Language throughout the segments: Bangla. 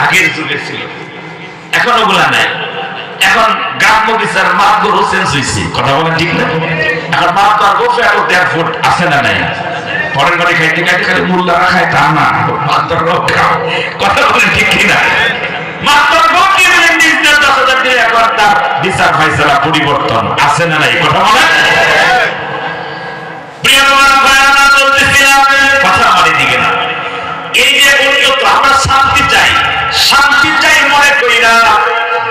আগের যুগে ছিল, এখন ওগুলা নাই। এখন গ্রাম্য বিচার মাপগুলো চেঞ্জ হয়েছে, কথা বলেন ঠিক না? এখন মাপ তো আর 1.5 ফুট আছে না নাই? পরের বাড়ি খাইতে খাইতে খালি মোল্লারা খায় তা না, কথা বলেন ঠিক কিনা? মাত্র এখন তার বিচার ফাইসালা পরিবর্তন আছে না নাই? কথা বলেন। কথা আমাদের দিকে না। এই যে উন্নত, আমরা শান্তি চাই, শান্তি চাই মনে কইরা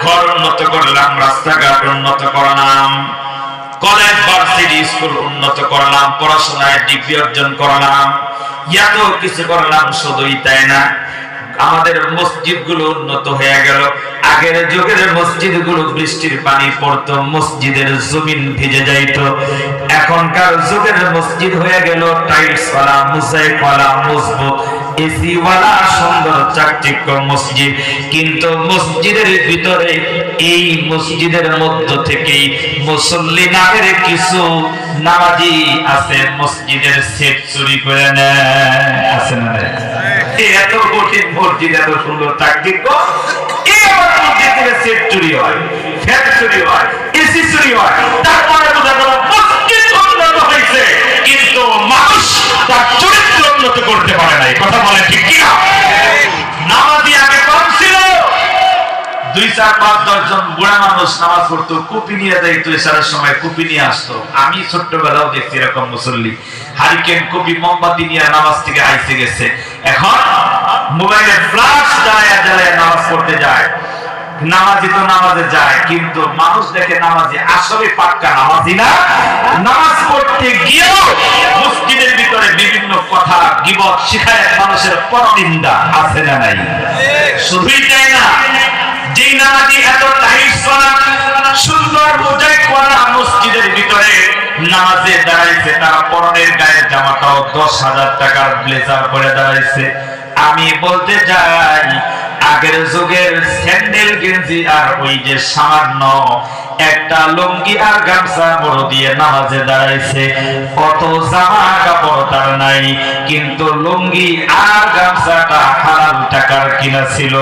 ঘর উন্নত করলাম, রাস্তাঘাট উন্নত করলাম, কলেজ ভার্সিটি স্কুল উন্নত করলাম, পড়াশোনায় ডিগ্রি অর্জন করলাম, এত কিছু করলাম। শুধুই তাই না, আমাদের মসজিদ গুলো উন্নত হয়ে গেল। আগের যুগের মসজিদ গুলো বৃষ্টির পানি পড়তো, মসজিদের জমিন ভিজে যাইতো। এখনকার যুগের মসজিদ হয়ে গেল টাইলস ওয়ালা, মোজাইক ওয়ালা, মজবুত এসি ওয়ালা, সুন্দর চাকচিক্য মসজিদ। কিন্তু মসজিদের ভিতরে, এই মসজিদের মধ্য থেকেই মুসল্লি নামের কিছু নামাজি আছে, মসজিদের সেট চুরি করে নেয়, আছে না? এত কঠিন মসজিদ, এত সুন্দর চাকচিক্য, এই আবার মসজিদ থেকে সেট চুরি হয়, ফ্যান চুরি হয়, এসি চুরি হয়। তারপরে বোঝা গেল মসজিদ উন্নত হয়েছে, কিন্তু মানুষ তার চরিত্র উন্নত করতে পারে নাই। কথা বলে ঠিক কিনা? নামাজি আগে কম ছিল, 2, 4, 5, 10 জন বুড়া মানুষ নামাজ পড়তো, কুপি নিয়ে যাইতো, এসারের সময় কুপি নিয়ে আসতো। আমি ছোট্টবেলাও দেখছি এরকম মুসল্লি হারিকেন, কুপি, মোমবাতি নিয়ে নামাজ থেকে আইসে গেছে। এখন মোবাইলে ফ্ল্যাশ জ্বালায় জ্বালায় নামাজ পড়তে যায়। নামাজি তো নামাজে যায়, কিন্তু মানুষ দেখে নামাজি আসলে পাক্কা নামাজি না। নামাজ পড়তে গিয়েও মসজিদের ভিতরে বিভিন্ন কথা, গীবত, শিখায়ত, মানুষের পরনিন্দা, আছে না নাই? শুধুই তাই না, যেই নামাজি এত টাইট করা, সুন্দর মোজাইক করা মসজিদের ভিতরে নামাজে দাঁড়াইছে, তারা পরনের গায়ের জামাটাও 10,000 টাকার ব্লেজার পরে দাঁড়াইছে। আমি বলতে চাই, আগের যুগের স্যান্ডেল গেঞ্জি আর ওই যে সামান্য একটা লুঙ্গি আর গামছা বড় দিয়ে নামাজে দাঁড়াইছে, কত জামা কাপড় তার নাই, কিন্তু লুঙ্গি আর গামছাটা হালাল টাকার কিনা ছিল।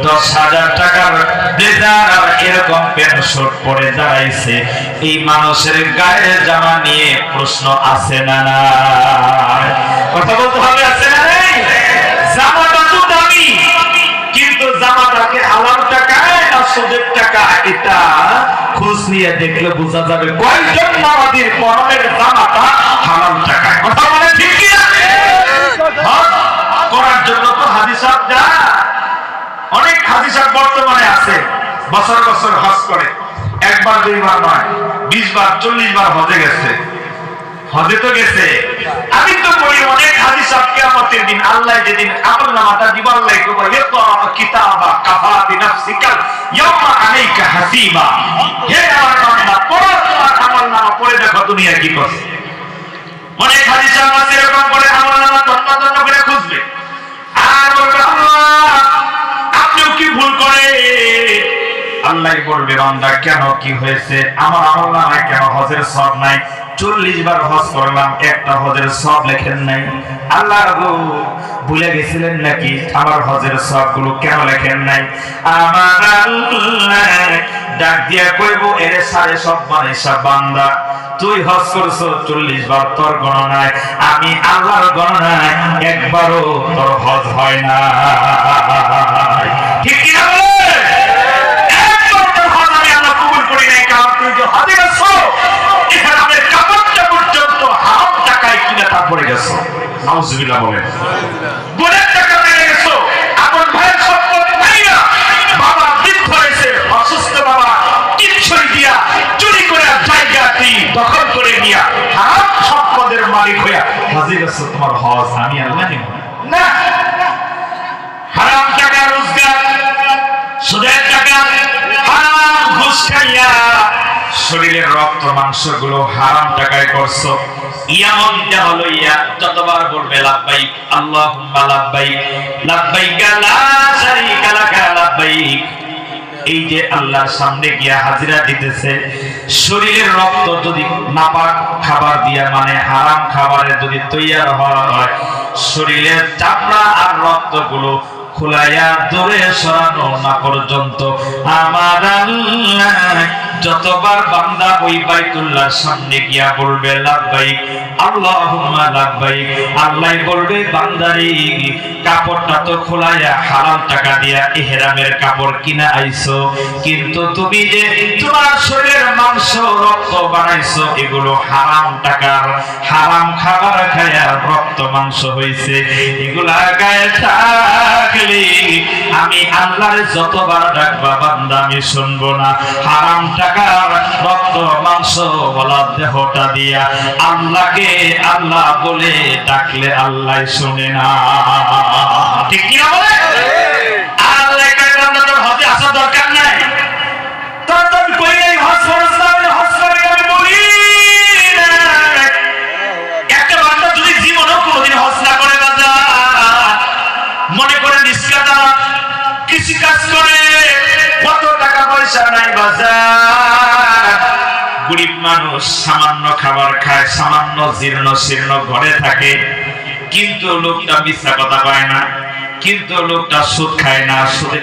10,000 টাকার ব্লেজার আর এরকম প্যান্ট শার্ট পরে দাঁড়াইছে। এই মানুষের গায়ের জামা নিয়ে প্রশ্ন আছে না? না, কথা বলতে হবে, আছে না? জামাটা তো দামি, কিন্তু জামাটাকে হালাল টাকায় না সুদের টাকা, এটা খোঁজ নিয়ে দেখলে বোঝা যাবে কয়জন নামাজির পরনের জামাটা হালাল টাকায়। কথা বলে ঠিক কি না? হজ করার জন্য তো হাজী সাহেব যায়, অনেক হাজী সাহেব বর্তমানে আছে, বছর বছর হজ করে, 1 বার 2 বার নয়, 20 বার 40 বার হজে গেছে। হজে তো গেছে। আমি তো বলি অনেক হাজী সাহেব কিয়ামতের দিন আল্লাহ যেদিন আমলনামাটা দিবা, আল্লাহ কইবে ইকরা কিতাবা কাফা বিনাফসিকা ইয়াওমা আলাইকা হাসিবা। হে আমার বান্দা, পড়ো তোমার আমলনামা, পড়ে দেখো দুনিয়া কি করছে। অনেক হাজী সাহেব আছে এরকম করে আমলনামা তন্ন তন্ন করে খুঁজবে, আর বলবে আল্লাহ আপনিও কি ভুল করে? আল্লাহ বলবে বান্দা কেন, কি হয়েছে? আমার আমলনামায় কেন হজের সওয়াব নাই? 40 বার হজ করলাম, একটা হজের সওয়াব লেখেন নাই। আল্লাহ ভুলে গেছিলেন নাকি আমার হজের সওয়াবগুলো কেন লেখেন নাই? আমার আল্লাহ ডাক দিয়া কইব, এরে সারে সব বানাইছা বান্দা, তুই হজ করছ 40 বার, তোর গণনায়, আমি আল্লাহর গণনায় একবারও তোর হজ হয় না। ঠিক কি না? একবার তোর হজ আমি আল্লাহ কবুল করি নাই, কারণ তুই যে হজে গেছ, এখানে আমাদের কাপড়টা পর্যন্ত হারাম টাকায় কিনে তারপরে গেছো। নাউজুবিল্লাহ বলেন। বোনের টাকা মেরে গেছো, আপন ভাইয়ের সম্পদ নাই না, বাবা বৃদ্ধ হয়েছে, অসুস্থ বাবা, কিচ্ছুই দিয়া চুরি করে জায়গাটি দখল করে নিয়া হারাম সম্পদের মালিক হইয়া হজে গেছো। তোমার হজ আমি আল্লাহ নিব না। হারাম টাকা রোজগার, সুদের টাকা, হারাম ঘুষ খাইয়া শরীরের রক্ত মাংস গুলো হারাম টাকায় করছো। ইয়ামনটা হলো ইয়া, যতবার বলবে লাব্বাইক আল্লাহুম্মা লাব্বাইক, লাব্বাইক লা শারীকা লাকা লাব্বাইক, এই যে আল্লাহর সামনে গিয়া হাজিরা দিতেছে, শরীরের রক্ত যদি নাপাক খাবার দিয়া, মানে হারাম খাবারে যদি তৈয়ার হয়, শরীরের চামড়া আর রক্তগুলো খুলাইয়া দূরে সরানো না পর্যন্ত আমার আল্লাহ যতবার বান্দা ওই বাইতুল্লাহর সামনে গিয়া বলবে লাব্বাইক আল্লাহুম্মা লাব্বাইক, আল্লাহ বলবে বান্দারে কাপড়টা তো খোলাইয়া হালাল টাকা দিয়া ইহরামের কাপড় কিনা আইছো, কিন্তু তুমি যে তোমার শরীরের মাংস রক্ত বানাইছো এগুলো হারাম টাকার হারাম খাবার খায়া রক্ত মাংস হইছে, এগুলা গায়ে থাকলে আমি আল্লাহর যতবার ডাকবা বান্দা আমি শুনবো না। হারাম টাকার রক্ত মাংস বলা দেহটা দিয়া আল্লাহকে আল্লাহ বলে ডাকলে আল্লাহ শুনে না, ঠিক কি না বলে? আল্লাহ কাছে হজে আসা দরকার নাই, তোর তো কই নাই হজ ফরজ না, হজ করে আমি বলি না। একটা বান্দা যদি জীবনেও কোনোদিন হজ না করে বাজা মনে করে নিষ্কাতা কৃষি কাজ করে কত টাকা পয়সা নাই বাজার, গরিব মানুষ সামান্য খাবার খায়, সামান্য জীর্ণ শীর্ণ ঘরে থাকে, কিন্তু লোকটা মিথ্যা কথা পায় না, কিন্তু লোকটা সুদ খায় না, সুদে